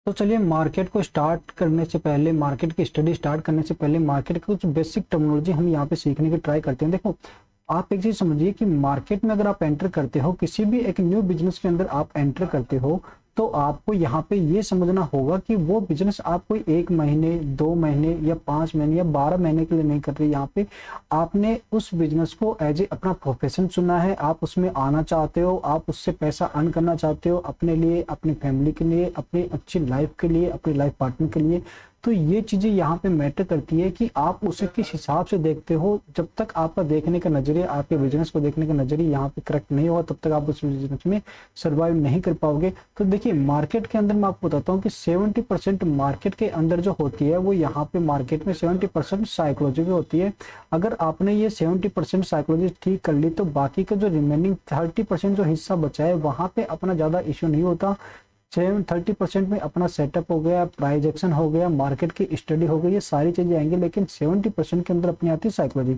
तो चलिए मार्केट को स्टार्ट करने से पहले, मार्केट की स्टडी स्टार्ट करने से पहले मार्केट की कुछ बेसिक टर्मिनोलॉजी हम यहाँ पे सीखने की ट्राई करते हैं। देखो, आप एक चीज समझिए कि मार्केट में अगर आप एंटर करते हो, किसी भी एक न्यू बिजनेस के अंदर आप एंटर करते हो, तो आपको यहाँ पे ये समझना होगा कि वो बिजनेस आप कोई 1 महीने, 2 महीने या 5 महीने या 12 महीने के लिए नहीं कर रहे। यहाँ पे आपने उस बिजनेस को एज ए अपना प्रोफेशन चुना है, आप उसमें आना चाहते हो, आप उससे पैसा अर्न करना चाहते हो अपने लिए, अपनी फैमिली के लिए, अपनी अच्छी लाइफ के लिए, अपनी लाइफ पार्टनर के लिए। तो ये चीजें यहाँ पे मैटर करती है कि आप उसे किस हिसाब से देखते हो। जब तक आपका देखने का नजरिया, आपके बिजनेस को देखने का नजरिया यहाँ पे करेक्ट नहीं होगा, तब तक आप उस बिजनेस में सर्वाइव नहीं कर पाओगे। तो देखिए, मार्केट के अंदर मैं आपको बताता हूँ कि 70% मार्केट के अंदर जो होती है वो यहाँ पे मार्केट में 70% साइकोलॉजी की होती है। अगर आपने ये 70% साइकोलॉजी ठीक कर ली तो बाकी का जो रिमेनिंग 30% जो हिस्सा बचा है वहां पे अपना ज्यादा इश्यू नहीं होता। 30% में अपना सेटअप हो गया, प्राइजेक्शन हो गया, मार्केट की स्टडी हो गई, ये सारी चीजें आएंगी, लेकिन 70% के अंदर अपनी आती है साइकोलॉजी।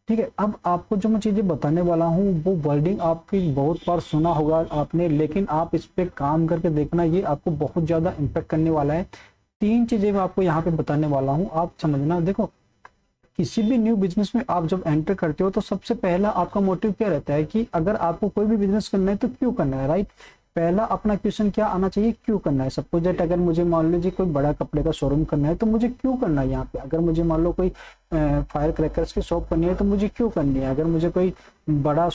ठीक है, अब आपको जो मैं चीजें बताने वाला हूँ वो वर्डिंग आपकी बहुत बार सुना होगा आपने, लेकिन आप इस पे काम करके देखना, ये आपको बहुत ज्यादा इम्पेक्ट करने वाला है। 3 चीजें मैं आपको यहाँ पे बताने वाला हूँ, आप समझना। देखो, किसी भी न्यू बिजनेस में आप जब एंटर करते हो तो सबसे पहला आपका मोटिव क्या रहता है कि अगर आपको कोई भी बिजनेस करना है तो क्यों करना है, राइट। पहला अपना क्वेश्चन क्या आना चाहिए, क्यों करना है। सपोज दैट अगर मुझे मान लीजिए कोई बड़ा कपड़े का शोरूम करना है तो मुझे क्यों करना है यहाँ पे। अगर मुझे मान लो कोई फायर क्रैकर्स की शॉप करनी है तो मुझे क्यों करनी है। अगर मुझे कोई बड़ा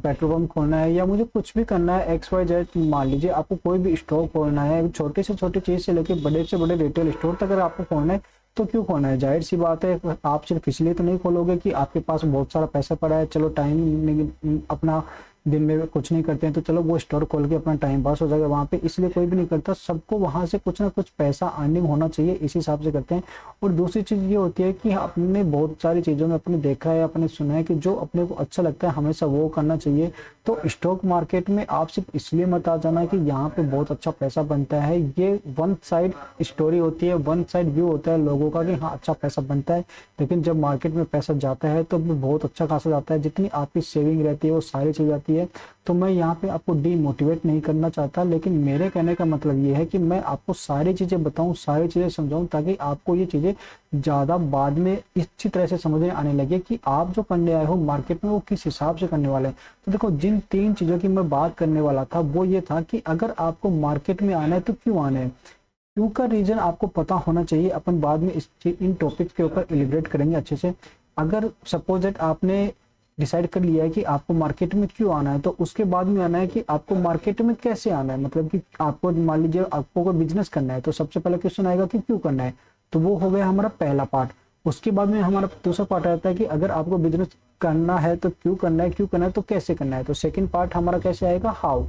पेट्रोल पंप खोलना है या मुझे कुछ भी करना है XYZ, मान लीजिए आपको कोई भी स्टोर खोलना है, छोटे से छोटी चीज से लेकर बड़े से बड़े रिटेल स्टोर तक अगर आपको खोलना है तो क्यों खोलना है। जाहिर सी बात है, आप सिर्फ इसलिए तो नहीं खोलोगे कि आपके पास बहुत सारा पैसा पड़ा है, चलो टाइम अपना दिन में कुछ नहीं करते हैं तो चलो वो स्टोर खोल के अपना टाइम पास हो जाएगा वहां पे, इसलिए कोई भी नहीं करता। सबको वहां से कुछ ना कुछ पैसा अर्निंग होना चाहिए, इस हिसाब से करते हैं। और दूसरी चीज ये होती है कि आपने बहुत सारी चीजों में अपने देखा है, अपने सुना है कि जो अपने को अच्छा लगता है हमेशा वो करना चाहिए। तो स्टॉक मार्केट में आप सिर्फ इसलिए मत आ जाना कि यहाँ पे बहुत अच्छा पैसा बनता है, ये वन साइड स्टोरी होती है, वन साइड व्यू होता है लोगों का कि हाँ अच्छा पैसा बनता है, लेकिन जब मार्केट में पैसा जाता है तो बहुत अच्छा खासा जाता है। जितनी आपकी सेविंग रहती है वो सारी चीज जाती है। तो मैं यहाँ पे आपको डीमोटिवेट नहीं करना चाहता, लेकिन मेरे कहने का मतलब ये है कि मैं आपको सारी चीजें बताऊं, सारी चीजें समझाऊं, ताकि आपको ये चीजें ज्यादा बाद में अच्छी तरह से समझ में आने लगे कि आप जो करने आए हो मार्केट में वो किस हिसाब से करने वाले हैं। तो देखो, जिन 3 चीजों की मैं बात करने वाला था वो ये था कि अगर आपको मार्केट में आना है तो क्यों आना है। क्यों का रीजन आपको पता होना चाहिए। अपन बाद में इन टॉपिक्स के ऊपर एलिब्रेट करेंगे अच्छे से। अगर सपोज दैट आपने डिसाइड कर लिया है कि आपको मार्केट में क्यों आना है, तो उसके बाद में आना है कि आपको मार्केट में कैसे आना है। मतलब कि आपको मान लीजिए आपको कोई बिजनेस करना है तो सबसे पहला क्वेश्चन आएगा कि क्यों करना है, तो वो हो गया हमारा पहला पार्ट। उसके बाद में हमारा दूसरा पार्ट आता है कि अगर आपको बिजनेस करना है तो क्यों करना है, क्यों करना है तो कैसे करना है। तो सेकंड पार्ट हमारा कैसे आएगा, हाउ।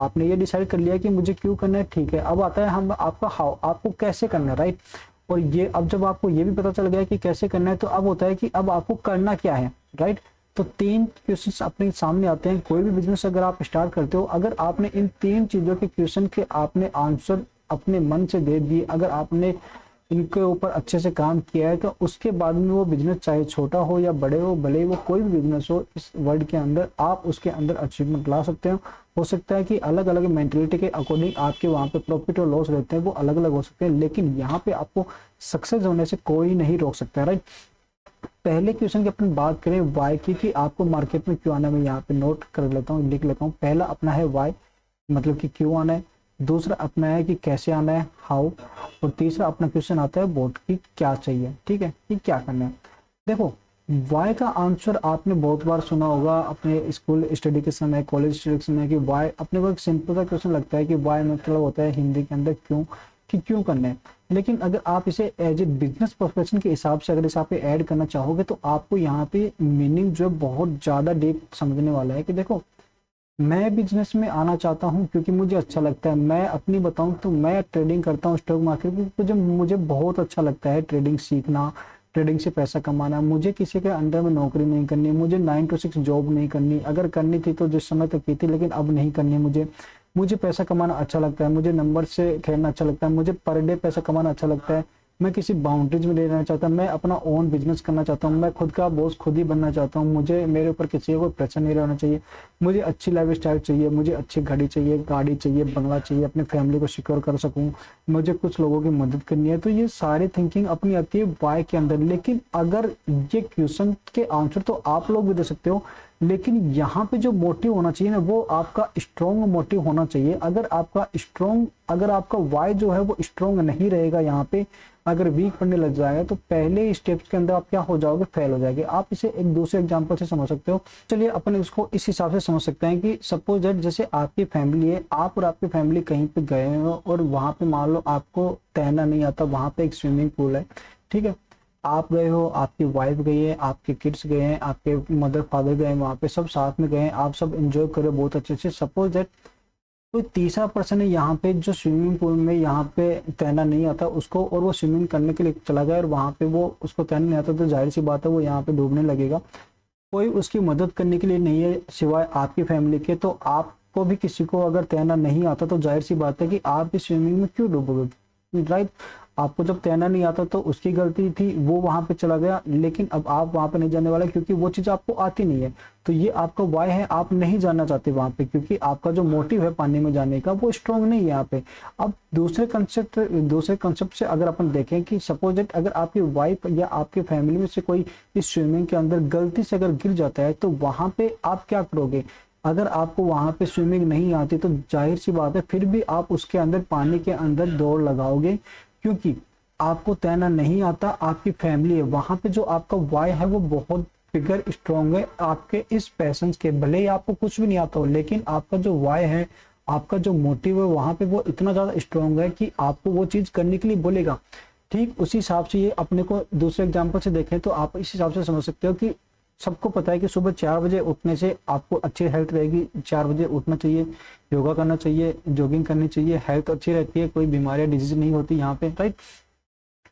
आपने ये डिसाइड कर लिया कि मुझे क्यों करना है, ठीक है। अब आता है हम आपका हाउ, आपको कैसे करना है, राइट। और ये अब जब आपको ये भी पता चल गया कि कैसे करना है, तो अब होता है कि अब आपको करना क्या है, राइट। तो 3 क्वेश्चंस अपने सामने आते हैं। कोई भी बिजनेस अगर आप स्टार्ट करते हो, अगर आपने इन 3 चीजों के क्वेश्चन के आपने आंसर अपने मन से दे दिए, अगर आपने इनके ऊपर अच्छे से काम किया है, तो उसके बाद में वो बिजनेस चाहे छोटा हो या बड़े हो, भले ही वो कोई भी बिजनेस हो इस वर्ल्ड के अंदर, आप उसके अंदर अचीवमेंट ला सकते हो सकता है कि अलग अलग मेंटेलिटी के अकॉर्डिंग आपके वहां पे प्रॉफिट और लॉस रहते हैं, वो अलग अलग हो सकते हैं, लेकिन यहाँ पे आपको सक्सेस होने से कोई नहीं रोक सकता, राइट। पहले क्वेश्चन की अपन बात करें वाई की, कि आपको मार्केट में क्यों आना है। मैं यहाँ पे नोट कर लेता हूँ, लिख लेता हूँ। पहला अपना है वाई, मतलब कि क्यों आना है। दूसरा अपना है कि कैसे आना है, हाउ। और तीसरा अपना क्वेश्चन आता है बोट की क्या चाहिए, ठीक है, कि क्या करना है। देखो, वाई का आंसर आपने बहुत बार सुना होगा अपने स्कूल स्टडी के समय, कॉलेज स्टडी के समय, कि वाई अपने को एक सिंपल सा क्वेश्चन लगता है कि वाई मतलब होता है हिंदी के अंदर क्यों, कि क्यों करना है। लेकिन अगर आप इसे एज ए बिजनेस प्रोफेशन के हिसाब से अगर इस आप पे ऐड करना चाहोगे तो आपको यहाँ पे मीनिंग जो है बहुत ज्यादा डीप समझने वाला है। कि देखो, मैं बिजनेस में आना चाहता हूँ क्योंकि मुझे अच्छा लगता है। मैं अपनी बताऊं तो मैं ट्रेडिंग करता हूँ स्टॉक मार्केट में, मुझे मुझे बहुत अच्छा लगता है ट्रेडिंग सीखना, ट्रेडिंग से पैसा कमाना। मुझे किसी के अंडर में नौकरी नहीं करनी, मुझे 9 to 6 जॉब नहीं करनी। अगर करनी थी तो जिस समय तक की थी, लेकिन अब नहीं करनी। मुझे पैसा कमाना अच्छा लगता है, मुझे नंबर से खेलना अच्छा लगता है, मुझे पर डे पैसा कमाना अच्छा लगता है। मैं किसी बाउंड्रीज में नहीं रहना चाहता, मैं अपना ओन बिजनेस करना चाहता हूँ, मैं खुद का बॉस खुद ही बनना चाहता हूँ, मुझे मेरे ऊपर किसी का कोई प्रेशर नहीं रहना चाहिए, मुझे अच्छी लाइफ स्टाइल चाहिए, मुझे अच्छी घड़ी चाहिए, गाड़ी चाहिए, बंगला चाहिए, अपनी फैमिली को सिक्योर कर सकूँ, मुझे कुछ लोगों की मदद करनी है। तो ये सारी थिंकिंग अपनी आती है वाई के अंदर। लेकिन अगर ये क्वेश्चन के आंसर तो आप लोग भी दे सकते हो, लेकिन यहाँ पे जो मोटिव होना चाहिए ना, वो आपका स्ट्रॉन्ग मोटिव होना चाहिए। अगर आपका वाई जो है वो स्ट्रॉन्ग नहीं रहेगा, यहाँ पे अगर वीक पड़ने लग जाएगा, तो पहले स्टेप्स के अंदर आप क्या हो जाओगे, फेल हो जाएंगे। आप इसे एक दूसरे एग्जांपल से समझ सकते हो। चलिए अपन इसको इस हिसाब से समझ सकते हैं कि सपोज दैट जैसे आपकी फैमिली है, आप और आपकी फैमिली कहीं पे गए हो और वहां पे मान लो आपको तैरना नहीं आता, वहां पे एक स्विमिंग पूल है, ठीक है, आप गए हो, आपकी वाइफ गई है, आपके किड्स गए हैं, आपके मदर फादर गए हैं, वहां पे सब साथ में गए हैं, आप सब एंजॉय करो बहुत अच्छे से। सपोज दैट कोई तीसरा पर्सन है यहाँ पे जो स्विमिंग पूल में यहाँ पे तैरना नहीं आता उसको, और वो स्विमिंग करने के लिए चला गया और वहां पे वो उसको तैरना नहीं आता, तो जाहिर सी बात है वो यहाँ पे डूबने लगेगा। कोई उसकी मदद करने के लिए नहीं है सिवाय आपकी फैमिली के। तो आपको भी किसी को अगर तैरना नहीं आता तो जाहिर सी बात है कि आप भी स्विमिंग में क्यों डूबोगे, राइट। आपको जब तैरना नहीं आता तो उसकी गलती थी, वो वहां पे चला गया, लेकिन अब आप वहां पे नहीं जाने वाले क्योंकि वो चीज आपको आती नहीं है। तो ये आपका वाई है, आप नहीं जाना चाहते वहां पे क्योंकि आपका जो मोटिव है पानी में जाने का वो स्ट्रॉन्ग नहीं है यहाँ पे। अब दूसरे कंसेप्ट से अगर अपन देखें कि सपोज दैट अगर आपकी वाइफ या आपकी फैमिली में से कोई इस स्विमिंग के अंदर गलती से अगर गिर जाता है, तो वहां पे आप क्या करोगे। अगर आपको वहां पे स्विमिंग नहीं आती तो जाहिर सी बात है फिर भी आप उसके अंदर पानी के अंदर दौड़ लगाओगे, क्योंकि आपको तैरना नहीं आता, आपकी फैमिली है वहां पे, जो आपका वाई है वो बहुत बिगर स्ट्रॉन्ग है आपके इस पैशंस के। भले ही आपको कुछ भी नहीं आता हो, लेकिन आपका जो वाई है, आपका जो मोटिव है वहां पे वो इतना ज्यादा स्ट्रॉन्ग है कि आपको वो चीज करने के लिए बोलेगा। ठीक उसी हिसाब से ये अपने को दूसरे एग्जाम्पल से देखें तो आप इस हिसाब से समझ सकते हो कि सबको पता है कि सुबह 4 बजे उठने से आपको अच्छी हेल्थ रहेगी, 4 बजे उठना चाहिए, योगा करना चाहिए, जॉगिंग करनी चाहिए, हेल्थ अच्छी रहती है, कोई बीमारियां डिजीज नहीं होती यहाँ पे, राइट।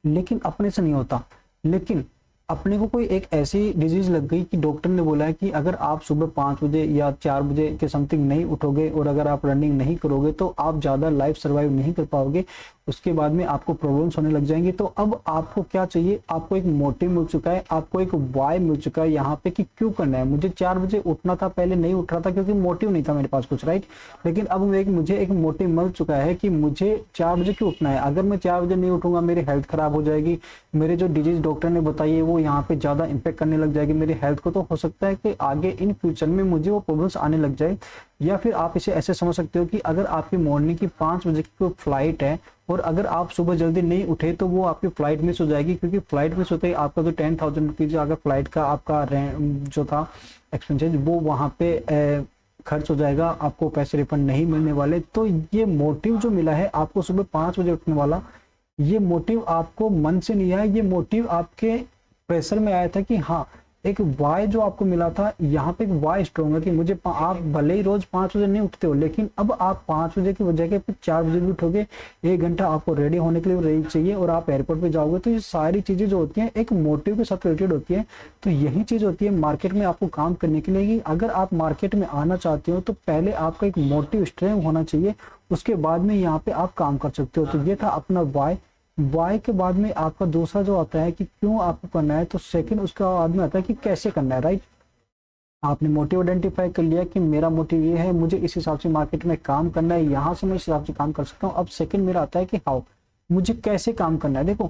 लेकिन अपने से नहीं होता। लेकिन अपने को कोई एक ऐसी डिजीज लग गई कि डॉक्टर ने बोला है कि अगर आप सुबह 5 बजे या 4 बजे के समथिंग नहीं उठोगे और अगर आप रनिंग नहीं करोगे तो आप ज्यादा लाइफ सर्वाइव नहीं कर पाओगे, उसके बाद में आपको प्रॉब्लम्स होने लग जाएंगी। तो अब आपको क्या चाहिए, आपको एक मोटिव मिल चुका है, आपको एक वाई मिल चुका है यहाँ पे कि क्यों करना है। मुझे 4 बजे उठना था, पहले नहीं उठ रहा था क्योंकि मोटिव नहीं था मेरे पास कुछ, राइट। लेकिन अब मुझे एक मोटिव मिल चुका है कि मुझे 4 बजे क्यों उठना है। अगर मैं 4 बजे नहीं उठूंगा मेरी हेल्थ खराब हो जाएगी, मेरे जो डिजीज डॉक्टर ने बताई है वो यहाँ पे ज्यादा इंपैक्ट करने लग जाएगी मेरी हेल्थ को। तो हो सकता है कि आगे इन फ्यूचर में मुझे वो प्रॉब्लम्स आने लग जाए। या फिर आप इसे ऐसे समझ सकते हो कि अगर आपकी मॉर्निंग की 5 बजे की कोई फ्लाइट है और अगर आप सुबह जल्दी नहीं उठे तो वो आपकी फ्लाइट मिस हो जाएगी, क्योंकि फ्लाइट मिस होते ही आपका जो 10,000 रुपीज अगर फ्लाइट का आपका जो था एक्सपेंसेस वो वहां पे खर्च हो जाएगा, आपको पैसे रिफंड नहीं मिलने वाले। तो ये मोटिव जो मिला है आपको सुबह 5 बजे उठने वाला, ये मोटिव आपको मन से नहीं आया, ये मोटिव आपके प्रेशर में आया था कि हाँ एक वाई जो आपको मिला था, यहाँ पे एक वाई स्ट्रॉन्ग है कि मुझे आप भले ही रोज 5 बजे नहीं उठते हो, लेकिन अब आप 5 बजे की वजह के 4 बजे भी उठोगे, 1 घंटा आपको रेडी होने के लिए रेडी चाहिए और आप एयरपोर्ट पे जाओगे। तो ये सारी चीजें जो होती हैं एक मोटिव के साथ रिलेटेड होती है। तो यही चीज होती है मार्केट में आपको काम करने के लिए। अगर आप मार्केट में आना चाहते हो तो पहले आपका एक मोटिव स्ट्रॉन्ग होना चाहिए, उसके बाद में यहाँ पे आप काम कर सकते हो। तो ये था अपना वाई के बाद में आपका दूसरा जो आता है कि क्यों आपको करना है, तो सेकंड उसका बाद में आता है कि कैसे करना है, राइट। आपने मोटिव आइडेंटिफाई कर लिया कि मेरा मोटिव ये है, मुझे इस हिसाब से मार्केट में काम करना है, यहाँ से मैं इस हिसाब से काम कर सकता हूँ। अब सेकंड मेरा आता है कि हाउ, मुझे कैसे काम करना है। देखो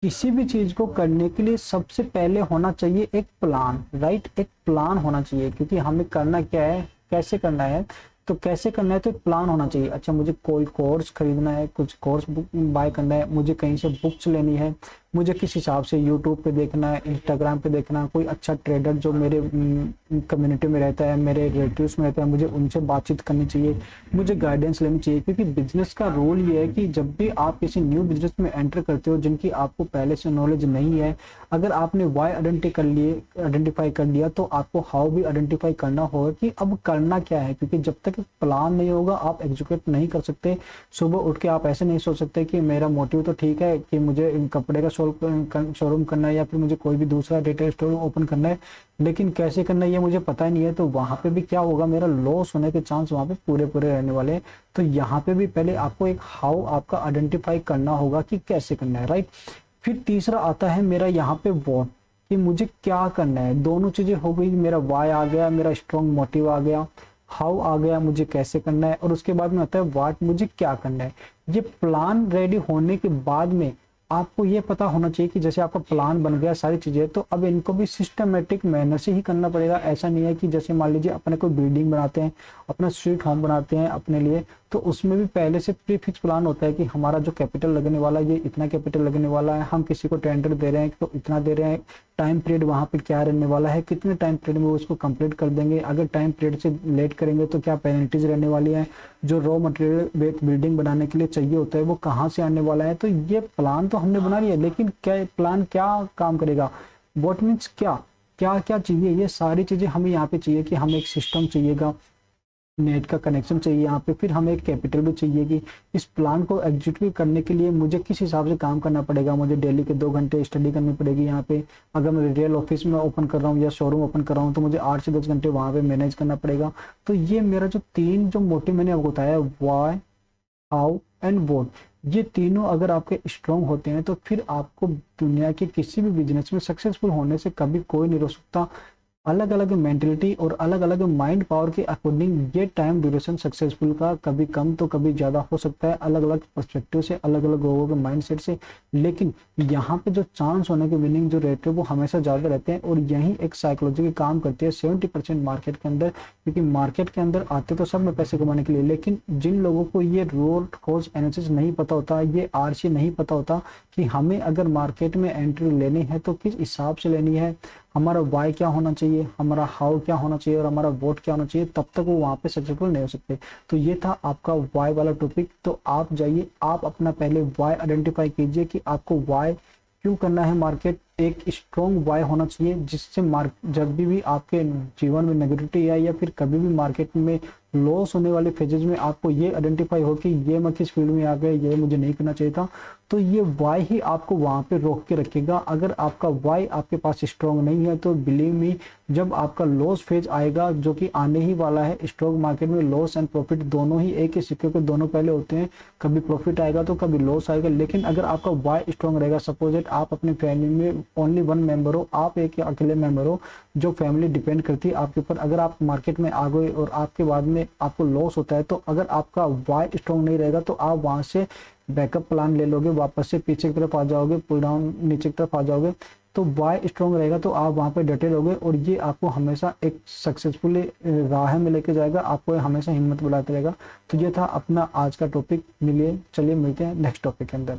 किसी भी चीज को करने के लिए सबसे पहले होना चाहिए एक प्लान, राइट। एक प्लान होना चाहिए क्योंकि हमें करना क्या है, कैसे करना है। तो कैसे करना है तो एक प्लान होना चाहिए। अच्छा मुझे कोई कोर्स खरीदना है, कुछ कोर्स बाय करना है, मुझे कहीं से बुक्स लेनी है, मुझे किस हिसाब से यूट्यूब पे देखना है, इंस्टाग्राम पे देखना है, कोई अच्छा ट्रेडर जो मेरे कम्युनिटी में रहता है, मेरे रिलेटिव्स में रहता है, मुझे उनसे बातचीत करनी चाहिए, मुझे गाइडेंस लेनी चाहिए। क्योंकि बिजनेस का रोल ये है कि जब भी आप किसी न्यू बिजनेस में एंटर करते हो जिनकी आपको पहले से नॉलेज नहीं है, अगर आपने वाई आइडेंटिफाई कर लिया तो आपको हाउ भी आइडेंटिफाई करना होगा कि अब करना क्या है। क्योंकि जब तक प्लान नहीं होगा आप एग्जीक्यूट नहीं कर सकते। सुबह उठ के आप ऐसे नहीं सोच सकते कि मेरा मोटिव तो ठीक है कि मुझे कपड़े का शोरूम करना है या फिर मुझे कोई भी दूसरा रिटेल स्टोर ओपन करना है, लेकिन कैसे करना है ये मुझे पता ही नहीं है, तो वहाँ पे भी क्या होगा, मेरा लॉस होने के चांस वहाँ पे पूरे पूरे रहने वाले हैं। तो यहाँ पे भी पहले आपको एक हाउ आपका आइडेंटिफाई करना होगा कि कैसे करना है, राइट। फिर तीसरा आता है मेरा यहाँ पे व्हाट, कि मुझे क्या करना है। दोनों चीजें हो गई, मेरा वाई आ गया, मेरा स्ट्रॉन्ग मोटिव आ गया, हाउ आ गया मुझे कैसे करना है, और उसके बाद में आता है व्हाट मुझे क्या करना है। ये प्लान रेडी होने के बाद में आपको ये पता होना चाहिए कि जैसे आपका प्लान बन गया सारी चीजें, तो अब इनको भी सिस्टमेटिक मैनर से ही करना पड़ेगा। ऐसा नहीं है कि जैसे मान लीजिए अपने कोई बिल्डिंग बनाते हैं, अपना स्ट्रीट होम बनाते हैं अपने लिए, तो उसमें भी पहले से प्रीफिक्स प्लान होता है कि हमारा जो कैपिटल लगने वाला है ये इतना कैपिटल लगने वाला है, हम किसी को टेंडर दे रहे हैं तो इतना दे रहे हैं, टाइम पीरियड वहाँ पे क्या रहने वाला है, कितने टाइम पीरियड में वो उसको कंप्लीट कर देंगे, अगर टाइम पीरियड से लेट करेंगे तो क्या पेनल्टीज रहने वाली है, जो रॉ मटेरियल बिल्डिंग बनाने के लिए चाहिए होता है वो कहाँ से आने वाला है। तो ये प्लान तो हमने बना लिया, लेकिन क्या प्लान क्या काम करेगा, व्हाट मीन्स क्या क्या क्या चाहिए, ये सारी चीजें हमें यहाँ पे चाहिए कि हमें एक सिस्टम चाहिएगा, नेट का कनेक्शन चाहिए यहाँ पे, फिर हमें एक कैपिटल भी चाहिए कि इस प्लान को एग्जीक्यूट करने के लिए मुझे किस हिसाब से काम करना पड़ेगा। मुझे डेली के 2 घंटे स्टडी करनी पड़ेगी यहाँ पे, अगर मैं रिटेल ऑफिस में ओपन कर रहा हूँ या शोरूम ओपन कर रहा हूँ तो मुझे 8 से 10 घंटे वहाँ पे मैनेज करना पड़ेगा। तो ये मेरा जो 3 जो मोटिव मैंने आपको बताया, वाई, हाउ एंड व्हाट, ये तीनों अगर आपके स्ट्रॉन्ग होते हैं तो फिर आपको दुनिया के किसी भी बिजनेस में सक्सेसफुल होने से कभी कोई नहीं रोक सकता। अलग अलग मेंटेलिटी और अलग अलग माइंड पावर के अकॉर्डिंग ये टाइम ड्यूरेशन सक्सेसफुल का कभी कम तो कभी ज़्यादा हो सकता है, अलग अलग पर्सपेक्टिव से, अलग अलग लोगों के माइंडसेट से, लेकिन यहाँ पे जो चांस होने के विनिंग जो रेट है वो हमेशा ज़्यादा रहते हैं। और यही एक साइकोलॉजी की काम करती है 70% मार्केट के अंदर, क्योंकि मार्केट के अंदर आते तो सब में पैसे कमाने के लिए, लेकिन जिन लोगों को ये रूट कॉज एनालिसिस नहीं पता होता, ये आरसी नहीं पता होता कि हमें अगर मार्केट में एंट्री लेनी है तो किस हिसाब से लेनी है, हमारा वाई क्या होना चाहिए, हमारा हाउ क्या होना चाहिए और हमारा वोट क्या होना चाहिए, तब तक वो वहाँ पे सक्सेसफुल नहीं हो सकते। तो ये था आपका वाई वाला टॉपिक। तो आप जाइए, आप अपना पहले वाई आइडेंटिफाई कीजिए कि आपको वाई क्यों करना है। मार्केट एक स्ट्रॉन्ग वाई होना चाहिए जिससे जब भी आपके जीवन में नेगेटिविटी आए या फिर कभी भी मार्केट में लॉस होने वाले फेजेज में आपको ये आइडेंटिफाई हो कि ये मैं किस फील्ड में आ गया, ये मुझे नहीं करना चाहिए था, तो ये वाई ही आपको वहाँ पे रोक के रखेगा। अगर आपका वाई आपके पास स्ट्रॉन्ग नहीं है तो बिलीव मी, जब आपका लॉस फेज आएगा जो कि आने ही वाला है, स्टॉक मार्केट में लॉस एंड प्रॉफिट दोनों ही एक ही सिक्के के दोनों पहले होते हैं, कभी प्रॉफिट आएगा तो कभी लॉस आएगा। लेकिन अगर आपका वाई स्ट्रॉन्ग रहेगा, सपोज इट आप अपनी फैमिली में ओनली 1 मेंबर हो, आप एक अकेले मेंबर हो, जो फैमिली डिपेंड करती है आपके ऊपर, अगर आप मार्केट में आ गए और आपके बाद में आपको लॉस होता है, तो अगर आपका वाई स्ट्रॉन्ग नहीं रहेगा तो आप वहां से बैकअप प्लान ले लोगे, वापस से पीछे की तरफ आ जाओगे, पुल डाउन नीचे की तरफ आ जाओगे। तो वाई स्ट्रॉन्ग रहेगा तो आप वहां पे डटे रहोगे और ये आपको हमेशा एक सक्सेसफुल राह में लेके जाएगा, आपको हमेशा हिम्मत बढ़ाते रहेगा। तो ये था अपना आज का टॉपिक। चलिए मिलते हैं नेक्स्ट टॉपिक के अंदर।